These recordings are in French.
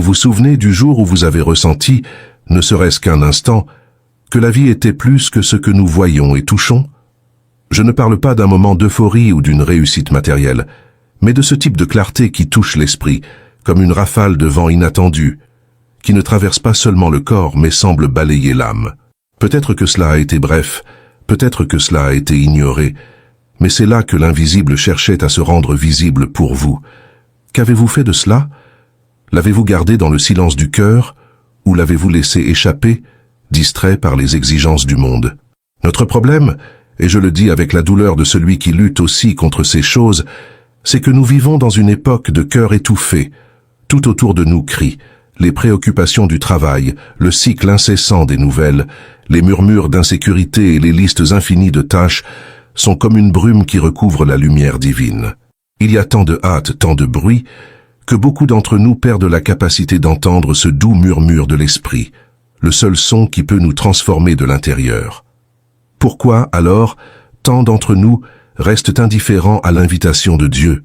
Vous vous souvenez du jour où vous avez ressenti, ne serait-ce qu'un instant, que la vie était plus que ce que nous voyons et touchons? Je ne parle pas d'un moment d'euphorie ou d'une réussite matérielle, mais de ce type de clarté qui touche l'esprit, comme une rafale de vent inattendu, qui ne traverse pas seulement le corps, mais semble balayer l'âme. Peut-être que cela a été bref, peut-être que cela a été ignoré, mais c'est là que l'invisible cherchait à se rendre visible pour vous. Qu'avez-vous fait de cela? L'avez-vous gardé dans le silence du cœur, ou l'avez-vous laissé échapper, distrait par les exigences du monde? Notre problème, et je le dis avec la douleur de celui qui lutte aussi contre ces choses, c'est que nous vivons dans une époque de cœur étouffé. Tout autour de nous crient les préoccupations du travail, le cycle incessant des nouvelles, les murmures d'insécurité et les listes infinies de tâches sont comme une brume qui recouvre la lumière divine. Il y a tant de hâte, tant de bruit, que beaucoup d'entre nous perdent la capacité d'entendre ce doux murmure de l'esprit, le seul son qui peut nous transformer de l'intérieur. Pourquoi, alors, tant d'entre nous restent indifférents à l'invitation de Dieu?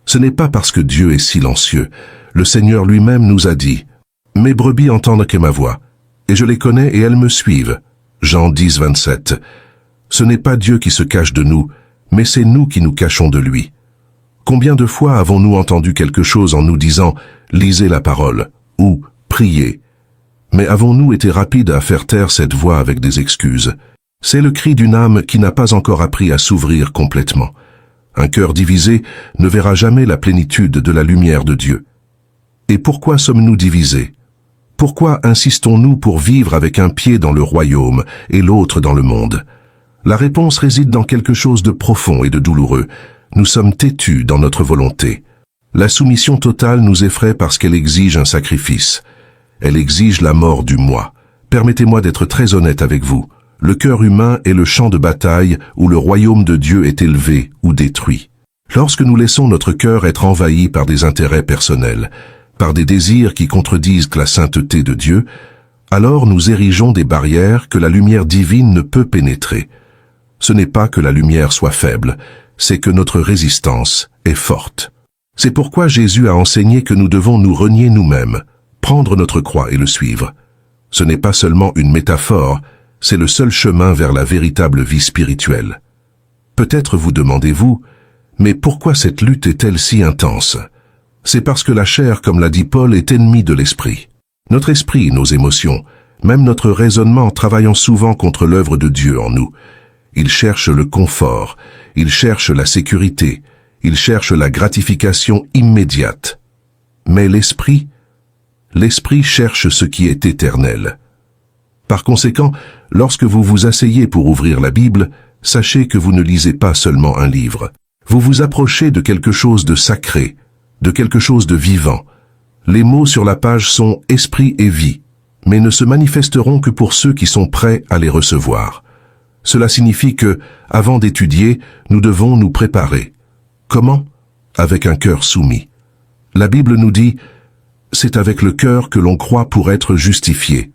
Ce n'est pas parce que Dieu est silencieux. Le Seigneur lui-même nous a dit « Mes brebis entendent que ma voix, et je les connais et elles me suivent. » Jean 10, 27. Ce n'est pas Dieu qui se cache de nous, mais c'est nous qui nous cachons de lui. Combien de fois avons-nous entendu quelque chose en nous disant « Lisez la parole » ou « Priez ». Mais avons-nous été rapides à faire taire cette voix avec des excuses? C'est le cri d'une âme qui n'a pas encore appris à s'ouvrir complètement. Un cœur divisé ne verra jamais la plénitude de la lumière de Dieu. Et pourquoi sommes-nous divisés? Pourquoi insistons-nous pour vivre avec un pied dans le royaume et l'autre dans le monde? La réponse réside dans quelque chose de profond et de douloureux. Nous sommes têtus dans notre volonté. La soumission totale nous effraie parce qu'elle exige un sacrifice. Elle exige la mort du moi. Permettez-moi d'être très honnête avec vous. Le cœur humain est le champ de bataille où le royaume de Dieu est élevé ou détruit. Lorsque nous laissons notre cœur être envahi par des intérêts personnels, par des désirs qui contredisent la sainteté de Dieu, alors nous érigeons des barrières que la lumière divine ne peut pénétrer. Ce n'est pas que la lumière soit faible, c'est que notre résistance est forte. C'est pourquoi Jésus a enseigné que nous devons nous renier nous-mêmes, prendre notre croix et le suivre. Ce n'est pas seulement une métaphore, c'est le seul chemin vers la véritable vie spirituelle. Peut-être vous demandez-vous, mais pourquoi cette lutte est-elle si intense? C'est parce que la chair, comme l'a dit Paul, est ennemie de l'esprit. Notre esprit, nos émotions, même notre raisonnement travaillant souvent contre l'œuvre de Dieu en nous. Il cherche le confort, il cherche la sécurité, il cherche la gratification immédiate. Mais l'esprit cherche ce qui est éternel. Par conséquent, lorsque vous vous asseyez pour ouvrir la Bible, sachez que vous ne lisez pas seulement un livre. Vous vous approchez de quelque chose de sacré, de quelque chose de vivant. Les mots sur la page sont « esprit et vie », mais ne se manifesteront que pour ceux qui sont prêts à les recevoir. Cela signifie que, avant d'étudier, nous devons nous préparer. Comment? Avec un cœur soumis. La Bible nous dit « C'est avec le cœur que l'on croit pour être justifié ».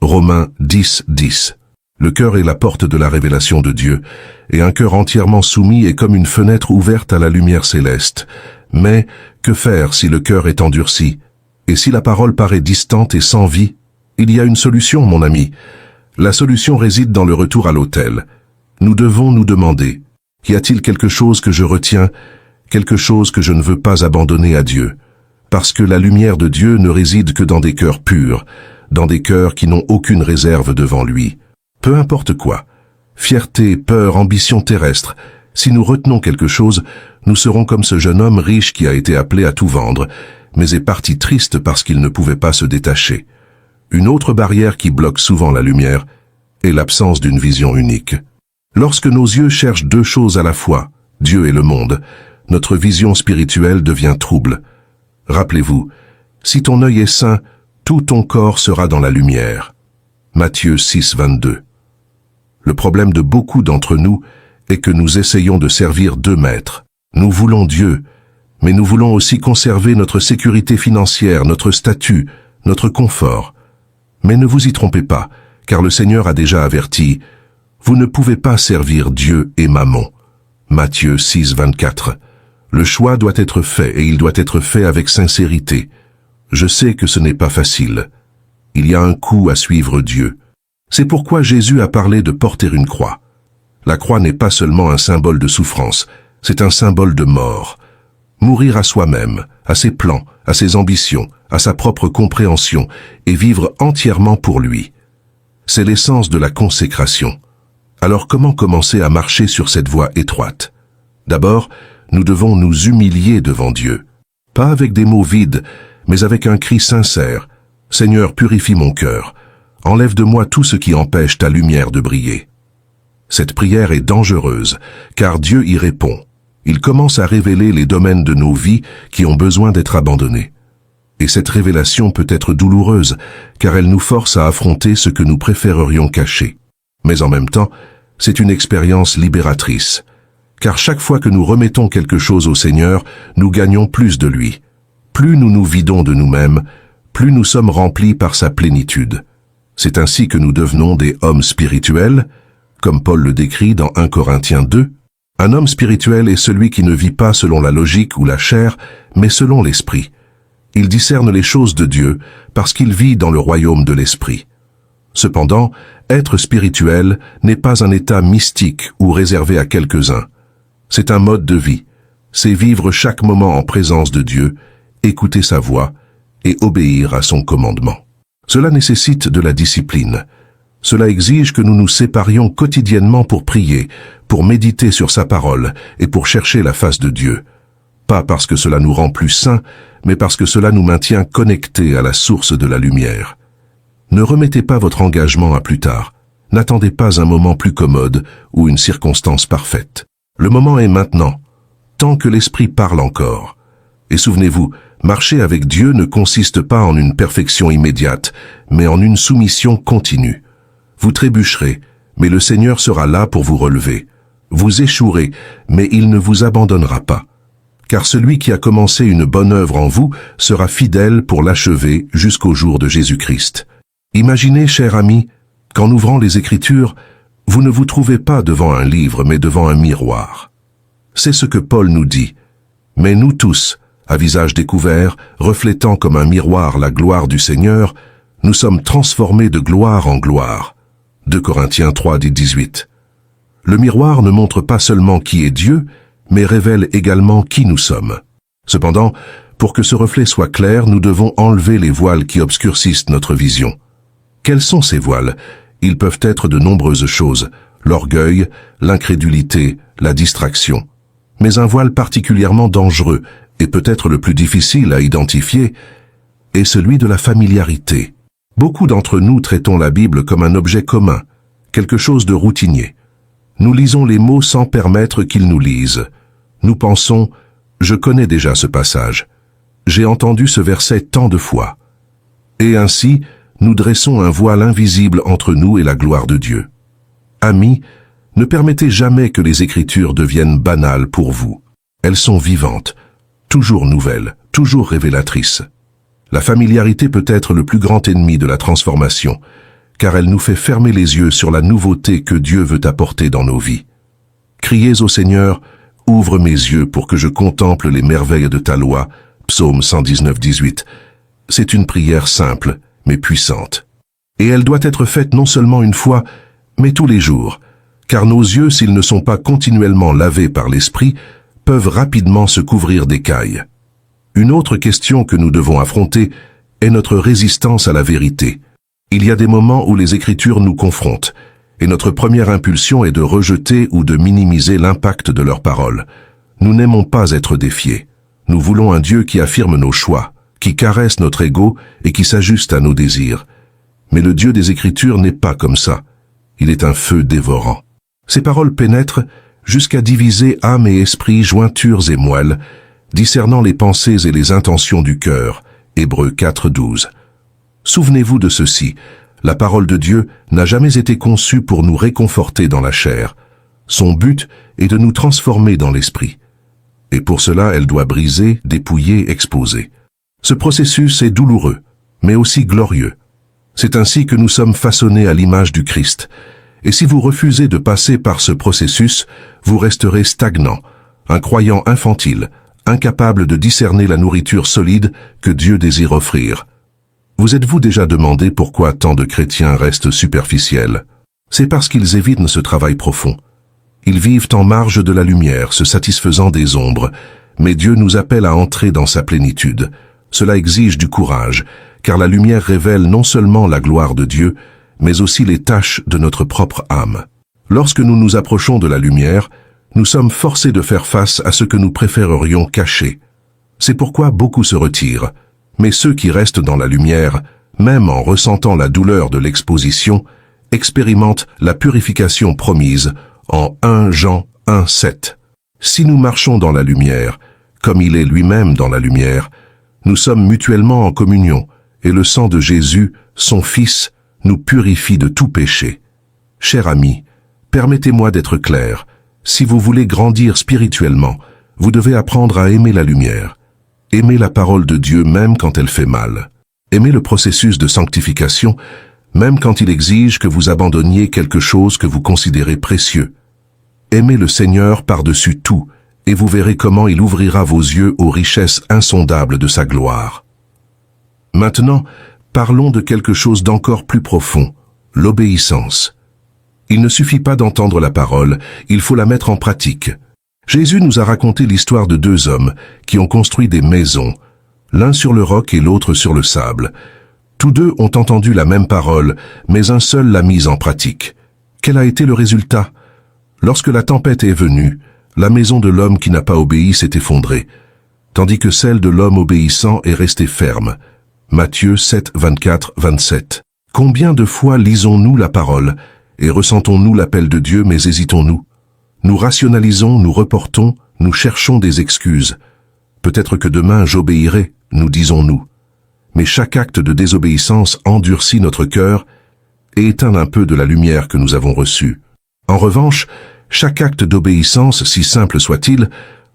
Romains 10, 10. Le cœur est la porte de la révélation de Dieu, et un cœur entièrement soumis est comme une fenêtre ouverte à la lumière céleste. Mais, que faire si le cœur est endurci? Et si la parole paraît distante et sans vie? Il y a une solution, mon ami. La solution réside dans le retour à l'autel. Nous devons nous demander, y a-t-il quelque chose que je retiens, quelque chose que je ne veux pas abandonner à Dieu? Parce que la lumière de Dieu ne réside que dans des cœurs purs, dans des cœurs qui n'ont aucune réserve devant lui. Peu importe quoi, fierté, peur, ambition terrestre, si nous retenons quelque chose, nous serons comme ce jeune homme riche qui a été appelé à tout vendre, mais est parti triste parce qu'il ne pouvait pas se détacher. Une autre barrière qui bloque souvent la lumière est l'absence d'une vision unique. Lorsque nos yeux cherchent deux choses à la fois, Dieu et le monde, notre vision spirituelle devient trouble. Rappelez-vous, si ton œil est sain, tout ton corps sera dans la lumière. Matthieu 6, 22. Le problème de beaucoup d'entre nous est que nous essayons de servir deux maîtres. Nous voulons Dieu, mais nous voulons aussi conserver notre sécurité financière, notre statut, notre confort. Mais ne vous y trompez pas, car le Seigneur a déjà averti, « Vous ne pouvez pas servir Dieu et Mammon. » Matthieu 6, 24. Le choix doit être fait et il doit être fait avec sincérité. Je sais que ce n'est pas facile. Il y a un coût à suivre Dieu. C'est pourquoi Jésus a parlé de porter une croix. La croix n'est pas seulement un symbole de souffrance, c'est un symbole de mort. Mourir à soi-même, à ses plans, à ses ambitions, à sa propre compréhension, et vivre entièrement pour lui. C'est l'essence de la consécration. Alors comment commencer à marcher sur cette voie étroite? D'abord, nous devons nous humilier devant Dieu. Pas avec des mots vides, mais avec un cri sincère. « Seigneur, purifie mon cœur. Enlève de moi tout ce qui empêche ta lumière de briller. » Cette prière est dangereuse, car Dieu y répond. Il commence à révéler les domaines de nos vies qui ont besoin d'être abandonnés. Et cette révélation peut être douloureuse, car elle nous force à affronter ce que nous préférerions cacher. Mais en même temps, c'est une expérience libératrice. Car chaque fois que nous remettons quelque chose au Seigneur, nous gagnons plus de lui. Plus nous nous vidons de nous-mêmes, plus nous sommes remplis par sa plénitude. C'est ainsi que nous devenons des hommes spirituels, comme Paul le décrit dans 1 Corinthiens 2. Un homme spirituel est celui qui ne vit pas selon la logique ou la chair, mais selon l'esprit. Il discerne les choses de Dieu parce qu'il vit dans le royaume de l'esprit. Cependant, être spirituel n'est pas un état mystique ou réservé à quelques-uns. C'est un mode de vie. C'est vivre chaque moment en présence de Dieu, écouter sa voix et obéir à son commandement. Cela nécessite de la discipline. Cela exige que nous nous séparions quotidiennement pour prier, pour méditer sur sa parole et pour chercher la face de Dieu. Pas parce que cela nous rend plus saints, mais parce que cela nous maintient connectés à la source de la lumière. Ne remettez pas votre engagement à plus tard. N'attendez pas un moment plus commode ou une circonstance parfaite. Le moment est maintenant, tant que l'Esprit parle encore. Et souvenez-vous, marcher avec Dieu ne consiste pas en une perfection immédiate, mais en une soumission continue. Vous trébucherez, mais le Seigneur sera là pour vous relever. Vous échouerez, mais il ne vous abandonnera pas. Car celui qui a commencé une bonne œuvre en vous sera fidèle pour l'achever jusqu'au jour de Jésus-Christ. Imaginez, cher ami, qu'en ouvrant les Écritures, vous ne vous trouvez pas devant un livre, mais devant un miroir. C'est ce que Paul nous dit. Mais nous tous, à visage découvert, reflétant comme un miroir la gloire du Seigneur, nous sommes transformés de gloire en gloire. 2 Corinthiens 3, 18. Le miroir ne montre pas seulement qui est Dieu, mais révèle également qui nous sommes. Cependant, pour que ce reflet soit clair, nous devons enlever les voiles qui obscurcissent notre vision. Quels sont ces voiles? Ils peuvent être de nombreuses choses, l'orgueil, l'incrédulité, la distraction. Mais un voile particulièrement dangereux, et peut-être le plus difficile à identifier, est celui de la familiarité. Beaucoup d'entre nous traitons la Bible comme un objet commun, quelque chose de routinier. Nous lisons les mots sans permettre qu'ils nous lisent. Nous pensons « Je connais déjà ce passage. J'ai entendu ce verset tant de fois. » Et ainsi, nous dressons un voile invisible entre nous et la gloire de Dieu. Amis, ne permettez jamais que les Écritures deviennent banales pour vous. Elles sont vivantes, toujours nouvelles, toujours révélatrices. La familiarité peut être le plus grand ennemi de la transformation, car elle nous fait fermer les yeux sur la nouveauté que Dieu veut apporter dans nos vies. Criez au Seigneur, « Ouvre mes yeux pour que je contemple les merveilles de ta loi » Psaume 119, 18. C'est une prière simple, mais puissante. Et elle doit être faite non seulement une fois, mais tous les jours, car nos yeux, s'ils ne sont pas continuellement lavés par l'Esprit, peuvent rapidement se couvrir d'écailles. Une autre question que nous devons affronter est notre résistance à la vérité. Il y a des moments où les Écritures nous confrontent, et notre première impulsion est de rejeter ou de minimiser l'impact de leurs paroles. Nous n'aimons pas être défiés. Nous voulons un Dieu qui affirme nos choix, qui caresse notre ego et qui s'ajuste à nos désirs. Mais le Dieu des Écritures n'est pas comme ça. Il est un feu dévorant. Ses paroles pénètrent jusqu'à diviser âme et esprit, jointures et moelles, discernant les pensées et les intentions du cœur. Hébreux 4, 12. Souvenez-vous de ceci, la parole de Dieu n'a jamais été conçue pour nous réconforter dans la chair. Son but est de nous transformer dans l'esprit. Et pour cela, elle doit briser, dépouiller, exposer. Ce processus est douloureux, mais aussi glorieux. C'est ainsi que nous sommes façonnés à l'image du Christ. Et si vous refusez de passer par ce processus, vous resterez stagnant, un croyant infantile, incapables de discerner la nourriture solide que Dieu désire offrir. Vous êtes-vous déjà demandé pourquoi tant de chrétiens restent superficiels? C'est parce qu'ils évitent ce travail profond. Ils vivent en marge de la lumière, se satisfaisant des ombres, mais Dieu nous appelle à entrer dans sa plénitude. Cela exige du courage, car la lumière révèle non seulement la gloire de Dieu, mais aussi les tâches de notre propre âme. Lorsque nous nous approchons de la lumière, nous sommes forcés de faire face à ce que nous préférerions cacher. C'est pourquoi beaucoup se retirent. Mais ceux qui restent dans la lumière, même en ressentant la douleur de l'exposition, expérimentent la purification promise en 1 Jean 1:7. Si nous marchons dans la lumière, comme il est lui-même dans la lumière, nous sommes mutuellement en communion, et le sang de Jésus, son Fils, nous purifie de tout péché. Cher ami, permettez-moi d'être clair. Si vous voulez grandir spirituellement, vous devez apprendre à aimer la lumière. Aimer la parole de Dieu même quand elle fait mal. Aimer le processus de sanctification, même quand il exige que vous abandonniez quelque chose que vous considérez précieux. Aimez le Seigneur par-dessus tout, et vous verrez comment il ouvrira vos yeux aux richesses insondables de sa gloire. Maintenant, parlons de quelque chose d'encore plus profond, l'obéissance. Il ne suffit pas d'entendre la parole, il faut la mettre en pratique. Jésus nous a raconté l'histoire de 2 hommes qui ont construit des maisons, l'un sur le roc et l'autre sur le sable. Tous 2 ont entendu la même parole, mais un seul l'a mise en pratique. Quel a été le résultat? Lorsque la tempête est venue, la maison de l'homme qui n'a pas obéi s'est effondrée, tandis que celle de l'homme obéissant est restée ferme. Matthieu 7, 24, 27. Combien de fois lisons-nous la parole et ressentons-nous l'appel de Dieu, mais hésitons-nous? Nous rationalisons, nous reportons, nous cherchons des excuses. Peut-être que demain j'obéirai, nous disons-nous. Mais chaque acte de désobéissance endurcit notre cœur et éteint un peu de la lumière que nous avons reçue. En revanche, chaque acte d'obéissance, si simple soit-il,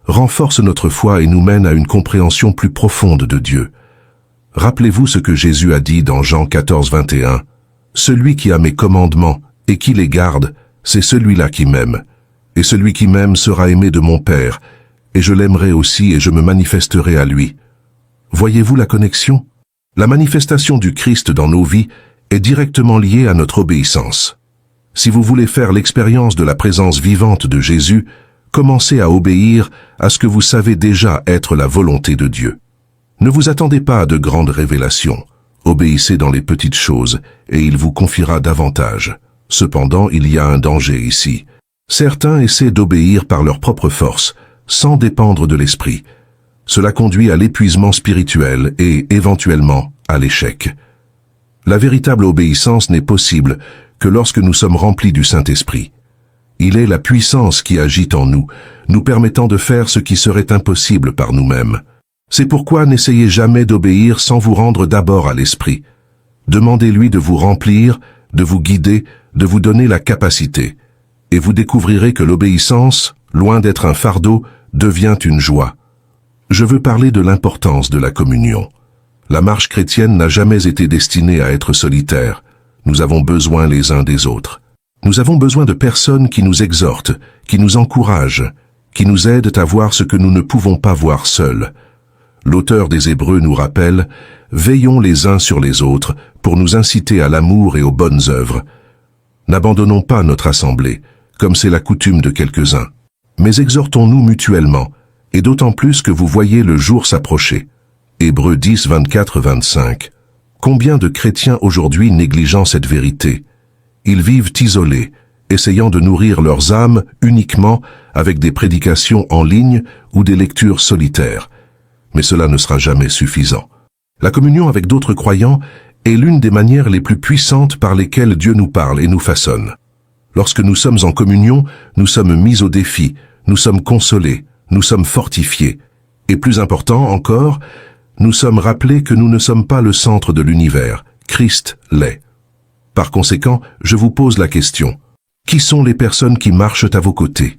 renforce notre foi et nous mène à une compréhension plus profonde de Dieu. Rappelez-vous ce que Jésus a dit dans Jean 14, 21. « Celui qui a mes commandements et qui les garde, c'est celui-là qui m'aime. Et celui qui m'aime sera aimé de mon Père, et je l'aimerai aussi et je me manifesterai à lui. » Voyez-vous la connexion? La manifestation du Christ dans nos vies est directement liée à notre obéissance. Si vous voulez faire l'expérience de la présence vivante de Jésus, commencez à obéir à ce que vous savez déjà être la volonté de Dieu. Ne vous attendez pas à de grandes révélations. Obéissez dans les petites choses, et il vous confiera davantage. Cependant, il y a un danger ici. Certains essaient d'obéir par leur propre force, sans dépendre de l'esprit. Cela conduit à l'épuisement spirituel et, éventuellement, à l'échec. La véritable obéissance n'est possible que lorsque nous sommes remplis du Saint-Esprit. Il est la puissance qui agit en nous, nous permettant de faire ce qui serait impossible par nous-mêmes. C'est pourquoi n'essayez jamais d'obéir sans vous rendre d'abord à l'Esprit. Demandez-lui de vous remplir, de vous guider, de vous donner la capacité. Et vous découvrirez que l'obéissance, loin d'être un fardeau, devient une joie. Je veux parler de l'importance de la communion. La marche chrétienne n'a jamais été destinée à être solitaire. Nous avons besoin les uns des autres. Nous avons besoin de personnes qui nous exhortent, qui nous encouragent, qui nous aident à voir ce que nous ne pouvons pas voir seuls. L'auteur des Hébreux nous rappelle « Veillons les uns sur les autres pour nous inciter à l'amour et aux bonnes œuvres. N'abandonnons pas notre assemblée, comme c'est la coutume de quelques-uns, mais exhortons-nous mutuellement, et d'autant plus que vous voyez le jour s'approcher. » Hébreux 10, 24, 25. Combien de chrétiens aujourd'hui négligeant cette vérité? Ils vivent isolés, essayant de nourrir leurs âmes uniquement avec des prédications en ligne ou des lectures solitaires. Mais cela ne sera jamais suffisant. La communion avec d'autres croyants est l'une des manières les plus puissantes par lesquelles Dieu nous parle et nous façonne. Lorsque nous sommes en communion, nous sommes mis au défi, nous sommes consolés, nous sommes fortifiés. Et plus important encore, nous sommes rappelés que nous ne sommes pas le centre de l'univers, Christ l'est. Par conséquent, je vous pose la question. Qui sont les personnes qui marchent à vos côtés?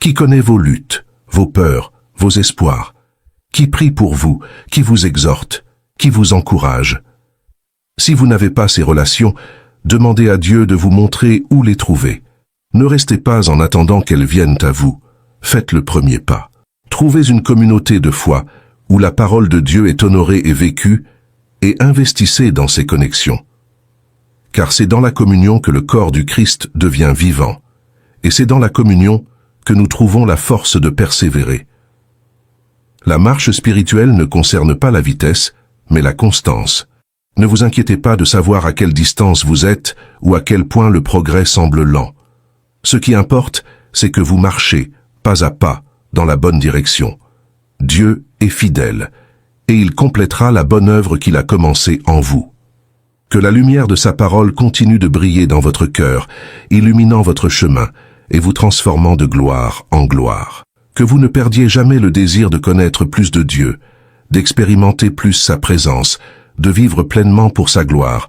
Qui connaît vos luttes, vos peurs, vos espoirs? Qui prie pour vous, qui vous exhorte, qui vous encourage? Si vous n'avez pas ces relations, demandez à Dieu de vous montrer où les trouver. Ne restez pas en attendant qu'elles viennent à vous. Faites le premier pas. Trouvez une communauté de foi où la parole de Dieu est honorée et vécue, et investissez dans ces connexions. Car c'est dans la communion que le corps du Christ devient vivant, et c'est dans la communion que nous trouvons la force de persévérer. La marche spirituelle ne concerne pas la vitesse, mais la constance. Ne vous inquiétez pas de savoir à quelle distance vous êtes ou à quel point le progrès semble lent. Ce qui importe, c'est que vous marchez, pas à pas, dans la bonne direction. Dieu est fidèle, et il complétera la bonne œuvre qu'il a commencée en vous. Que la lumière de sa parole continue de briller dans votre cœur, illuminant votre chemin et vous transformant de gloire en gloire. Que vous ne perdiez jamais le désir de connaître plus de Dieu, d'expérimenter plus sa présence, de vivre pleinement pour sa gloire,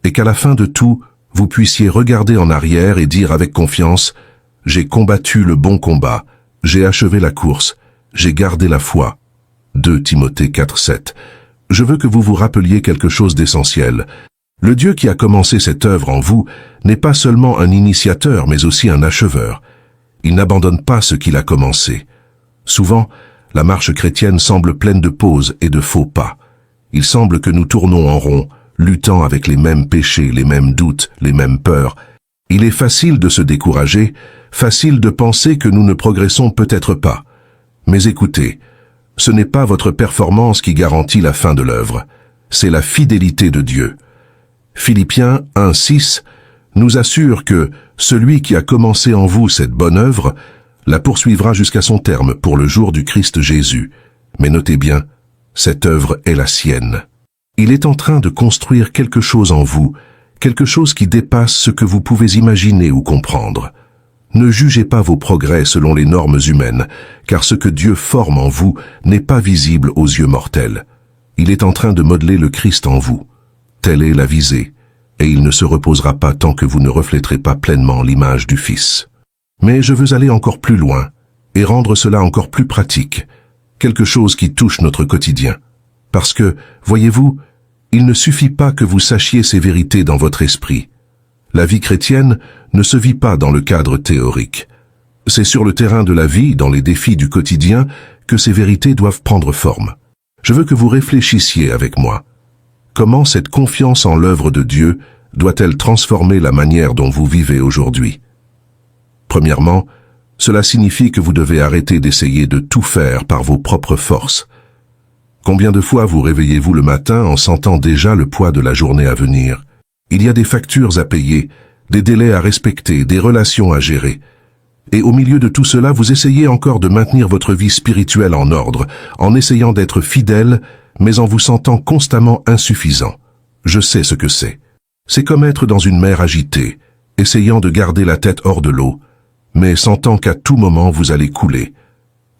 et qu'à la fin de tout, vous puissiez regarder en arrière et dire avec confiance « J'ai combattu le bon combat, j'ai achevé la course, j'ai gardé la foi. » 2 Timothée 4:7. Je veux que vous vous rappeliez quelque chose d'essentiel. Le Dieu qui a commencé cette œuvre en vous n'est pas seulement un initiateur, mais aussi un acheveur. Il n'abandonne pas ce qu'il a commencé. Souvent, la marche chrétienne semble pleine de pauses et de faux pas. Il semble que nous tournons en rond, luttant avec les mêmes péchés, les mêmes doutes, les mêmes peurs. Il est facile de se décourager, facile de penser que nous ne progressons peut-être pas. Mais écoutez, ce n'est pas votre performance qui garantit la fin de l'œuvre, c'est la fidélité de Dieu. Philippiens 1:6 nous assure que celui qui a commencé en vous cette bonne œuvre la poursuivra jusqu'à son terme pour le jour du Christ Jésus. Mais notez bien, cette œuvre est la sienne. Il est en train de construire quelque chose en vous, quelque chose qui dépasse ce que vous pouvez imaginer ou comprendre. Ne jugez pas vos progrès selon les normes humaines, car ce que Dieu forme en vous n'est pas visible aux yeux mortels. Il est en train de modeler le Christ en vous. Telle est la visée, et il ne se reposera pas tant que vous ne refléterez pas pleinement l'image du Fils. Mais je veux aller encore plus loin, et rendre cela encore plus pratique, quelque chose qui touche notre quotidien. Parce que, voyez-vous, il ne suffit pas que vous sachiez ces vérités dans votre esprit. La vie chrétienne ne se vit pas dans le cadre théorique. C'est sur le terrain de la vie, dans les défis du quotidien, que ces vérités doivent prendre forme. Je veux que vous réfléchissiez avec moi. Comment cette confiance en l'œuvre de Dieu doit-elle transformer la manière dont vous vivez aujourd'hui? Premièrement, cela signifie que vous devez arrêter d'essayer de tout faire par vos propres forces. Combien de fois vous réveillez-vous le matin en sentant déjà le poids de la journée à venir? Il y a des factures à payer, des délais à respecter, des relations à gérer. Et au milieu de tout cela, vous essayez encore de maintenir votre vie spirituelle en ordre, en essayant d'être fidèle, mais en vous sentant constamment insuffisant. Je sais ce que c'est. C'est comme être dans une mer agitée, essayant de garder la tête hors de l'eau, mais sentant qu'à tout moment vous allez couler.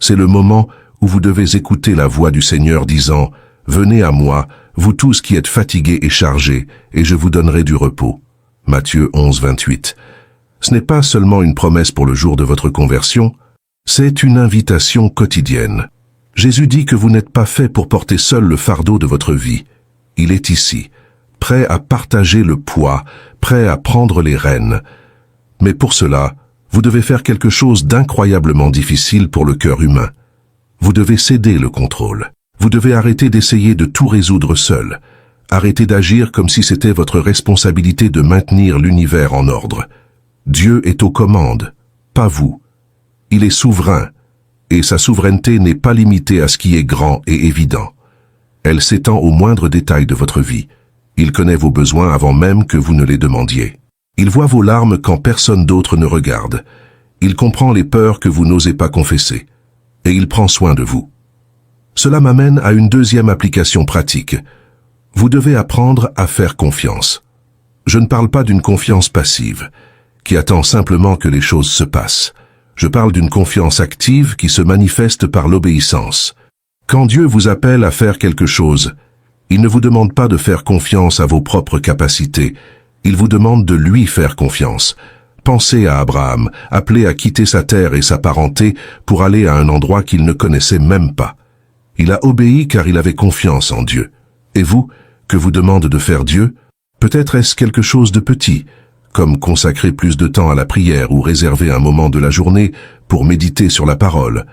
C'est le moment où vous devez écouter la voix du Seigneur disant « Venez à moi, vous tous qui êtes fatigués et chargés, et je vous donnerai du repos. » Matthieu 11:28. Ce n'est pas seulement une promesse pour le jour de votre conversion, c'est une invitation quotidienne. Jésus dit que vous n'êtes pas fait pour porter seul le fardeau de votre vie. Il est ici, prêt à partager le poids, prêt à prendre les rênes. Mais pour cela, vous devez faire quelque chose d'incroyablement difficile pour le cœur humain. Vous devez céder le contrôle. Vous devez arrêter d'essayer de tout résoudre seul. Arrêtez d'agir comme si c'était votre responsabilité de maintenir l'univers en ordre. Dieu est aux commandes, pas vous. Il est souverain, et sa souveraineté n'est pas limitée à ce qui est grand et évident. Elle s'étend aux moindres détails de votre vie. Il connaît vos besoins avant même que vous ne les demandiez. Il voit vos larmes quand personne d'autre ne regarde. Il comprend les peurs que vous n'osez pas confesser. Et il prend soin de vous. Cela m'amène à une deuxième application pratique. Vous devez apprendre à faire confiance. Je ne parle pas d'une confiance passive, qui attend simplement que les choses se passent. Je parle d'une confiance active qui se manifeste par l'obéissance. Quand Dieu vous appelle à faire quelque chose, il ne vous demande pas de faire confiance à vos propres capacités, il vous demande de lui faire confiance. Pensez à Abraham, appelé à quitter sa terre et sa parenté pour aller à un endroit qu'il ne connaissait même pas. Il a obéi car il avait confiance en Dieu. Et vous, que vous demande de faire Dieu? Peut-être est-ce quelque chose de petit, comme consacrer plus de temps à la prière ou réserver un moment de la journée pour méditer sur la parole.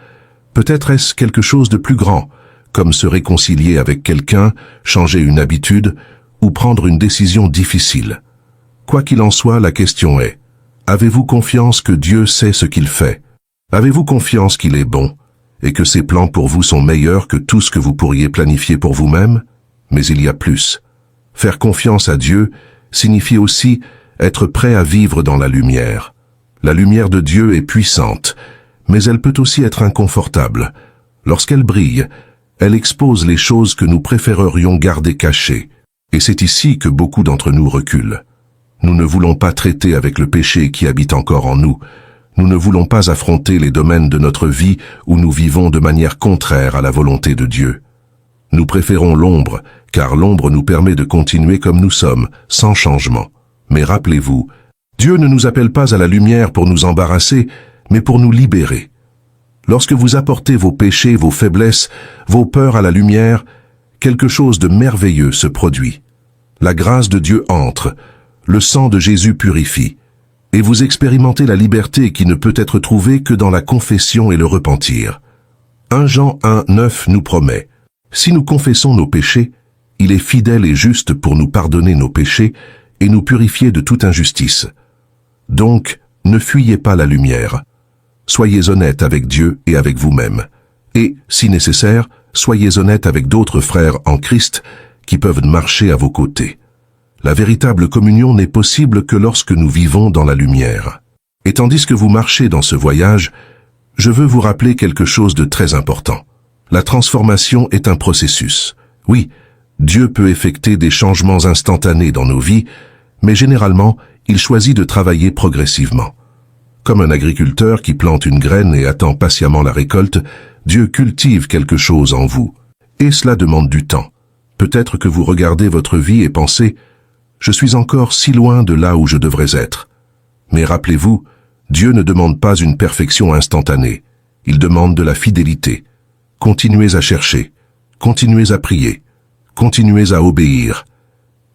Peut-être est-ce quelque chose de plus grand, comme se réconcilier avec quelqu'un, changer une habitude ou prendre une décision difficile. Quoi qu'il en soit, la question est, avez-vous confiance que Dieu sait ce qu'il fait? Avez-vous confiance qu'il est bon et que ses plans pour vous sont meilleurs que tout ce que vous pourriez planifier pour vous-même? Mais il y a plus. Faire confiance à Dieu signifie aussi être prêt à vivre dans la lumière. La lumière de Dieu est puissante, mais elle peut aussi être inconfortable. Lorsqu'elle brille, elle expose les choses que nous préférerions garder cachées. Et c'est ici que beaucoup d'entre nous reculent. Nous ne voulons pas traiter avec le péché qui habite encore en nous. Nous ne voulons pas affronter les domaines de notre vie où nous vivons de manière contraire à la volonté de Dieu. Nous préférons l'ombre, car l'ombre nous permet de continuer comme nous sommes, sans changement. Mais rappelez-vous, Dieu ne nous appelle pas à la lumière pour nous embarrasser, mais pour nous libérer. Lorsque vous apportez vos péchés, vos faiblesses, vos peurs à la lumière, quelque chose de merveilleux se produit. La grâce de Dieu entre, le sang de Jésus purifie, et vous expérimentez la liberté qui ne peut être trouvée que dans la confession et le repentir. 1 Jean 1:9 nous promet, « Si nous confessons nos péchés, il est fidèle et juste pour nous pardonner nos péchés et nous purifier de toute injustice. » Donc, ne fuyez pas la lumière. Soyez honnête avec Dieu et avec vous-même. Et, si nécessaire, soyez honnête avec d'autres frères en Christ qui peuvent marcher à vos côtés. La véritable communion n'est possible que lorsque nous vivons dans la lumière. Et tandis que vous marchez dans ce voyage, je veux vous rappeler quelque chose de très important. La transformation est un processus. Oui, Dieu peut effectuer des changements instantanés dans nos vies, mais généralement, il choisit de travailler progressivement. Comme un agriculteur qui plante une graine et attend patiemment la récolte, Dieu cultive quelque chose en vous. Et cela demande du temps. Peut-être que vous regardez votre vie et pensez « Je suis encore si loin de là où je devrais être ». Mais rappelez-vous, Dieu ne demande pas une perfection instantanée. Il demande de la fidélité. Continuez à chercher, continuez à prier, continuez à obéir.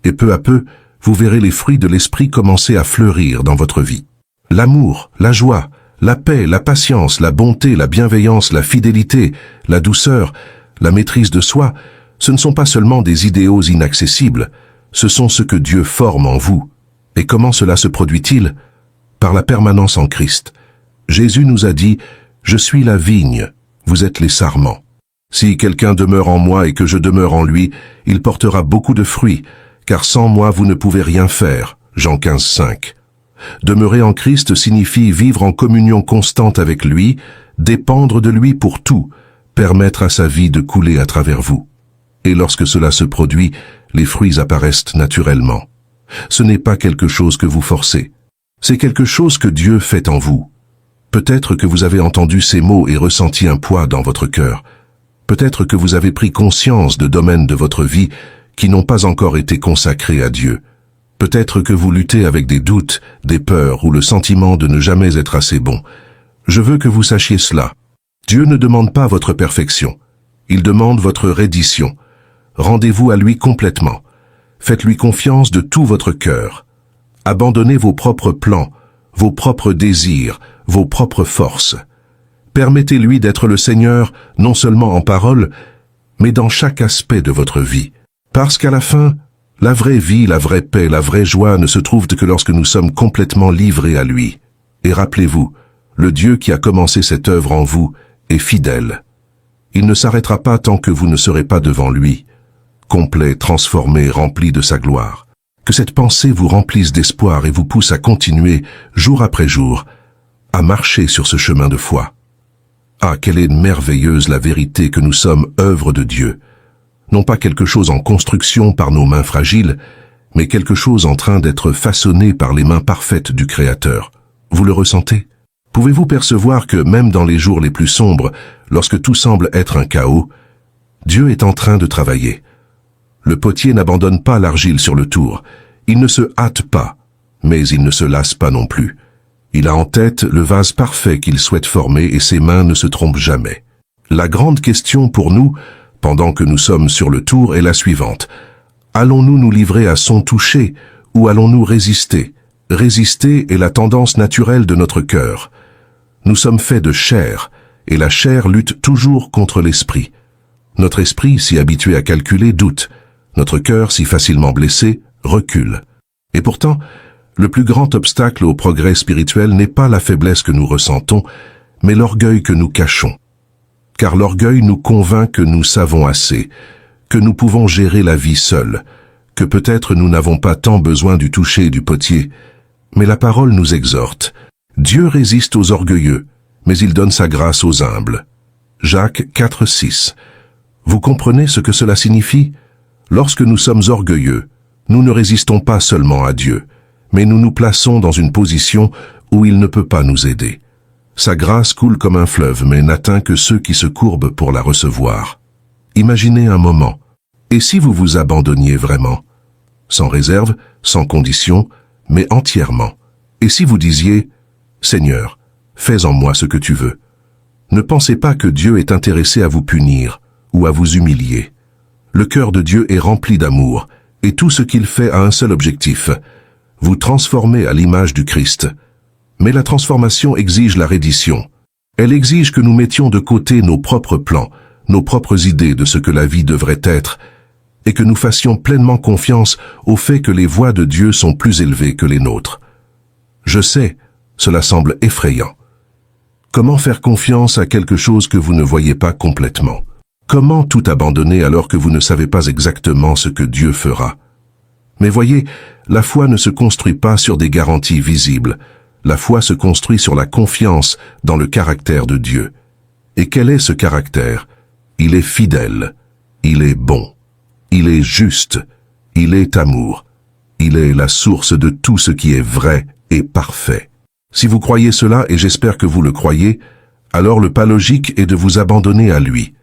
Et peu à peu, vous verrez les fruits de l'esprit commencer à fleurir dans votre vie. L'amour, la joie, la paix, la patience, la bonté, la bienveillance, la fidélité, la douceur, la maîtrise de soi, ce ne sont pas seulement des idéaux inaccessibles, ce sont ce que Dieu forme en vous. Et comment cela se produit-il? Par la permanence en Christ. Jésus nous a dit « Je suis la vigne, vous êtes les sarments. Si quelqu'un demeure en moi et que je demeure en lui, il portera beaucoup de fruits, car sans moi vous ne pouvez rien faire. » Jean 15:5. Demeurer en Christ signifie vivre en communion constante avec lui, dépendre de lui pour tout, permettre à sa vie de couler à travers vous. Et lorsque cela se produit, les fruits apparaissent naturellement. Ce n'est pas quelque chose que vous forcez, c'est quelque chose que Dieu fait en vous. Peut-être que vous avez entendu ces mots et ressenti un poids dans votre cœur. Peut-être que vous avez pris conscience de domaines de votre vie qui n'ont pas encore été consacrés à Dieu. Peut-être que vous luttez avec des doutes, des peurs ou le sentiment de ne jamais être assez bon. Je veux que vous sachiez cela. Dieu ne demande pas votre perfection. Il demande votre reddition. Rendez-vous à lui complètement. Faites-lui confiance de tout votre cœur. Abandonnez vos propres plans, vos propres désirs, vos propres forces. Permettez-lui d'être le Seigneur, non seulement en parole, mais dans chaque aspect de votre vie. Parce qu'à la fin, la vraie vie, la vraie paix, la vraie joie ne se trouvent que lorsque nous sommes complètement livrés à lui. Et rappelez-vous, le Dieu qui a commencé cette œuvre en vous est fidèle. Il ne s'arrêtera pas tant que vous ne serez pas devant lui, complet, transformé, rempli de sa gloire. Que cette pensée vous remplisse d'espoir et vous pousse à continuer, jour après jour, à marcher sur ce chemin de foi. Ah, quelle est merveilleuse la vérité que nous sommes œuvre de Dieu. Non pas quelque chose en construction par nos mains fragiles, mais quelque chose en train d'être façonné par les mains parfaites du Créateur. Vous le ressentez? Pouvez-vous percevoir que même dans les jours les plus sombres, lorsque tout semble être un chaos, Dieu est en train de travailler. Le potier n'abandonne pas l'argile sur le tour. Il ne se hâte pas, mais il ne se lasse pas non plus. Il a en tête le vase parfait qu'il souhaite former et ses mains ne se trompent jamais. La grande question pour nous, pendant que nous sommes sur le tour, est la suivante. Allons-nous nous livrer à son toucher ou allons-nous résister? Résister est la tendance naturelle de notre cœur. Nous sommes faits de chair et la chair lutte toujours contre l'esprit. Notre esprit, si habitué à calculer, doute. Notre cœur, si facilement blessé, recule. Et pourtant, le plus grand obstacle au progrès spirituel n'est pas la faiblesse que nous ressentons, mais l'orgueil que nous cachons. Car l'orgueil nous convainc que nous savons assez, que nous pouvons gérer la vie seuls, que peut-être nous n'avons pas tant besoin du toucher du potier. Mais la parole nous exhorte. Dieu résiste aux orgueilleux, mais il donne sa grâce aux humbles. Jacques 4,6. Vous comprenez ce que cela signifie? Lorsque nous sommes orgueilleux, nous ne résistons pas seulement à Dieu, mais nous nous plaçons dans une position où il ne peut pas nous aider. Sa grâce coule comme un fleuve, mais n'atteint que ceux qui se courbent pour la recevoir. Imaginez un moment. Et si vous vous abandonniez vraiment? Sans réserve, sans condition, mais entièrement. Et si vous disiez, « Seigneur, fais en moi ce que tu veux ». Ne pensez pas que Dieu est intéressé à vous punir ou à vous humilier. Le cœur de Dieu est rempli d'amour, et tout ce qu'il fait a un seul objectif, vous transformer à l'image du Christ. Mais la transformation exige la reddition. Elle exige que nous mettions de côté nos propres plans, nos propres idées de ce que la vie devrait être, et que nous fassions pleinement confiance au fait que les voies de Dieu sont plus élevées que les nôtres. Je sais, cela semble effrayant. Comment faire confiance à quelque chose que vous ne voyez pas complètement? Comment tout abandonner alors que vous ne savez pas exactement ce que Dieu fera? Mais voyez, la foi ne se construit pas sur des garanties visibles. La foi se construit sur la confiance dans le caractère de Dieu. Et quel est ce caractère? Il est fidèle, il est bon, il est juste, il est amour, il est la source de tout ce qui est vrai et parfait. Si vous croyez cela, et j'espère que vous le croyez, alors le pas logique est de vous abandonner à lui.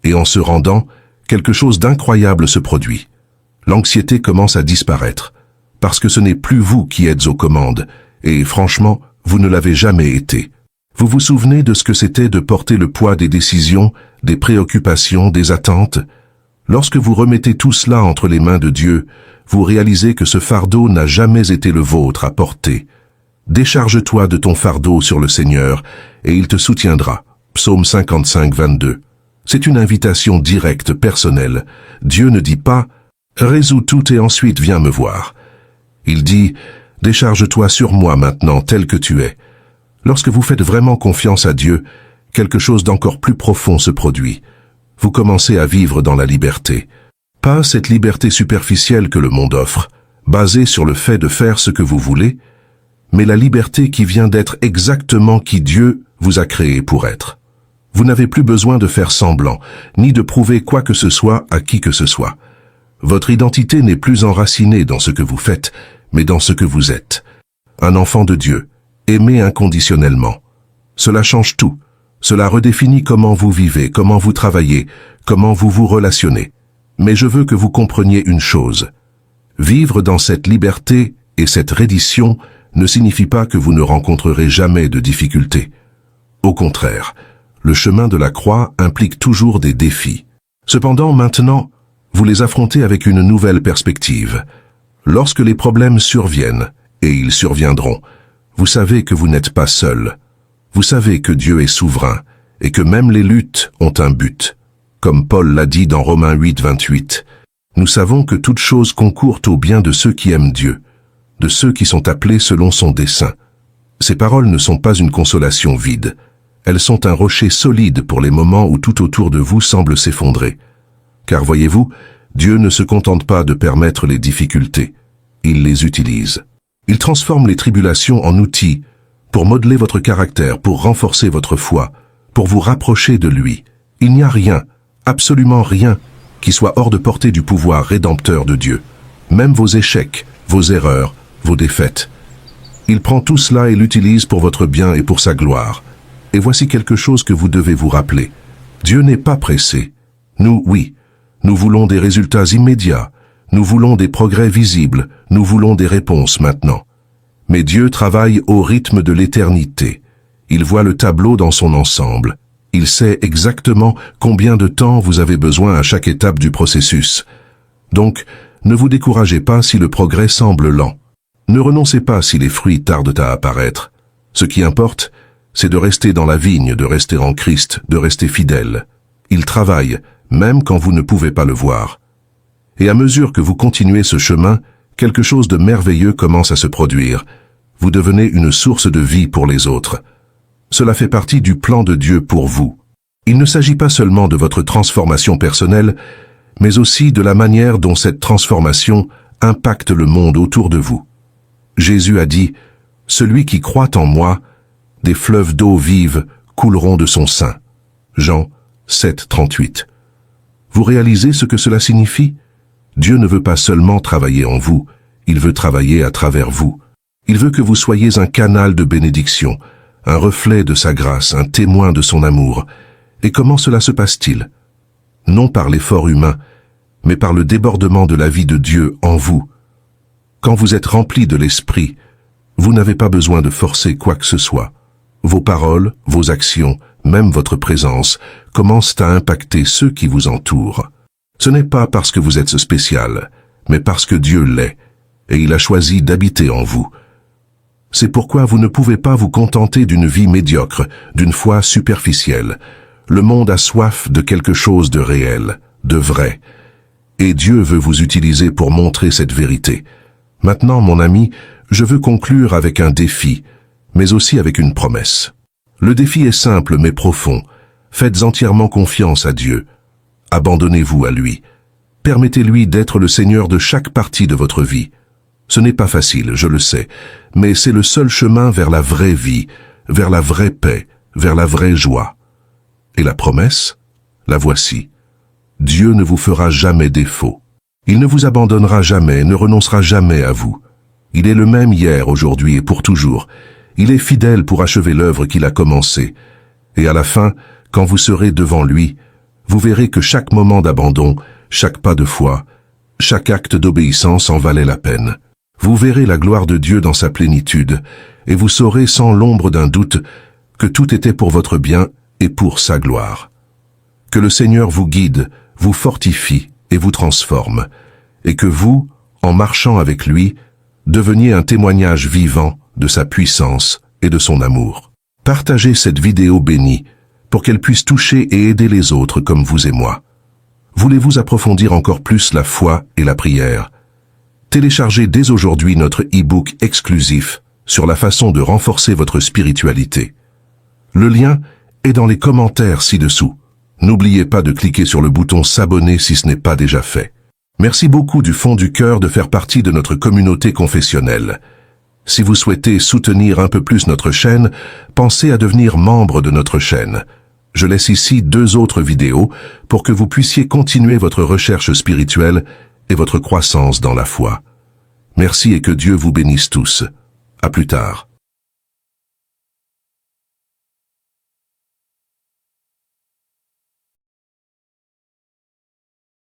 Et en se rendant, quelque chose d'incroyable se produit. L'anxiété commence à disparaître, parce que ce n'est plus vous qui êtes aux commandes, et franchement, vous ne l'avez jamais été. Vous vous souvenez de ce que c'était de porter le poids des décisions, des préoccupations, des attentes? Lorsque vous remettez tout cela entre les mains de Dieu, vous réalisez que ce fardeau n'a jamais été le vôtre à porter. Décharge-toi de ton fardeau sur le Seigneur, et il te soutiendra. Psaume 55, 22. C'est une invitation directe, personnelle. Dieu ne dit pas « Résous tout et ensuite viens me voir ». Il dit « Décharge-toi sur moi maintenant tel que tu es ». Lorsque vous faites vraiment confiance à Dieu, quelque chose d'encore plus profond se produit. Vous commencez à vivre dans la liberté. Pas cette liberté superficielle que le monde offre, basée sur le fait de faire ce que vous voulez, mais la liberté qui vient d'être exactement qui Dieu vous a créé pour être. Vous n'avez plus besoin de faire semblant, ni de prouver quoi que ce soit à qui que ce soit. Votre identité n'est plus enracinée dans ce que vous faites, mais dans ce que vous êtes. Un enfant de Dieu, aimé inconditionnellement. Cela change tout. Cela redéfinit comment vous vivez, comment vous travaillez, comment vous vous relationnez. Mais je veux que vous compreniez une chose. Vivre dans cette liberté et cette reddition ne signifie pas que vous ne rencontrerez jamais de difficultés. Au contraire, le chemin de la croix implique toujours des défis. Cependant, maintenant, vous les affrontez avec une nouvelle perspective. Lorsque les problèmes surviennent, et ils surviendront, vous savez que vous n'êtes pas seul. Vous savez que Dieu est souverain, et que même les luttes ont un but. Comme Paul l'a dit dans Romains 8, 28, nous savons que toute chose concourt au bien de ceux qui aiment Dieu, de ceux qui sont appelés selon son dessein. Ces paroles ne sont pas une consolation vide. Elles sont un rocher solide pour les moments où tout autour de vous semble s'effondrer. Car voyez-vous, Dieu ne se contente pas de permettre les difficultés. Il les utilise. Il transforme les tribulations en outils pour modeler votre caractère, pour renforcer votre foi, pour vous rapprocher de lui. Il n'y a rien, absolument rien, qui soit hors de portée du pouvoir rédempteur de Dieu. Même vos échecs, vos erreurs, vos défaites. Il prend tout cela et l'utilise pour votre bien et pour sa gloire. Et voici quelque chose que vous devez vous rappeler. Dieu n'est pas pressé. Nous, oui. Nous voulons des résultats immédiats. Nous voulons des progrès visibles. Nous voulons des réponses maintenant. Mais Dieu travaille au rythme de l'éternité. Il voit le tableau dans son ensemble. Il sait exactement combien de temps vous avez besoin à chaque étape du processus. Donc, ne vous découragez pas si le progrès semble lent. Ne renoncez pas si les fruits tardent à apparaître. Ce qui importe, c'est de rester dans la vigne, de rester en Christ, de rester fidèle. Il travaille, même quand vous ne pouvez pas le voir. Et à mesure que vous continuez ce chemin, quelque chose de merveilleux commence à se produire. Vous devenez une source de vie pour les autres. Cela fait partie du plan de Dieu pour vous. Il ne s'agit pas seulement de votre transformation personnelle, mais aussi de la manière dont cette transformation impacte le monde autour de vous. Jésus a dit « Celui qui croit en moi, des fleuves d'eau vive couleront de son sein. » Jean 7, 38. Vous réalisez ce que cela signifie? Dieu ne veut pas seulement travailler en vous, il veut travailler à travers vous. Il veut que vous soyez un canal de bénédiction, un reflet de sa grâce, un témoin de son amour. Et comment cela se passe-t-il? Non par l'effort humain, mais par le débordement de la vie de Dieu en vous. Quand vous êtes rempli de l'Esprit, vous n'avez pas besoin de forcer quoi que ce soit. Vos paroles, vos actions, même votre présence, commencent à impacter ceux qui vous entourent. Ce n'est pas parce que vous êtes spécial, mais parce que Dieu l'est, et il a choisi d'habiter en vous. C'est pourquoi vous ne pouvez pas vous contenter d'une vie médiocre, d'une foi superficielle. Le monde a soif de quelque chose de réel, de vrai. Et Dieu veut vous utiliser pour montrer cette vérité. Maintenant, mon ami, je veux conclure avec un défi, mais aussi avec une promesse. Le défi est simple mais profond. Faites entièrement confiance à Dieu. Abandonnez-vous à lui. Permettez-lui d'être le Seigneur de chaque partie de votre vie. Ce n'est pas facile, je le sais, mais c'est le seul chemin vers la vraie vie, vers la vraie paix, vers la vraie joie. Et la promesse? La voici. Dieu ne vous fera jamais défaut. Il ne vous abandonnera jamais, ne renoncera jamais à vous. Il est le même hier, aujourd'hui et pour toujours. Il est fidèle pour achever l'œuvre qu'il a commencée. Et à la fin, quand vous serez devant lui, vous verrez que chaque moment d'abandon, chaque pas de foi, chaque acte d'obéissance en valait la peine. Vous verrez la gloire de Dieu dans sa plénitude, et vous saurez sans l'ombre d'un doute que tout était pour votre bien et pour sa gloire. Que le Seigneur vous guide, vous fortifie et vous transforme, et que vous, en marchant avec lui, deveniez un témoignage vivant de sa puissance et de son amour. Partagez cette vidéo bénie pour qu'elle puisse toucher et aider les autres comme vous et moi. Voulez-vous approfondir encore plus la foi et la prière? Téléchargez dès aujourd'hui notre e-book exclusif sur la façon de renforcer votre spiritualité. Le lien est dans les commentaires ci-dessous. N'oubliez pas de cliquer sur le bouton s'abonner si ce n'est pas déjà fait. Merci beaucoup du fond du cœur de faire partie de notre communauté confessionnelle. Si vous souhaitez soutenir un peu plus notre chaîne, pensez à devenir membre de notre chaîne. Je laisse ici 2 autres vidéos pour que vous puissiez continuer votre recherche spirituelle et votre croissance dans la foi. Merci et que Dieu vous bénisse tous. À plus tard.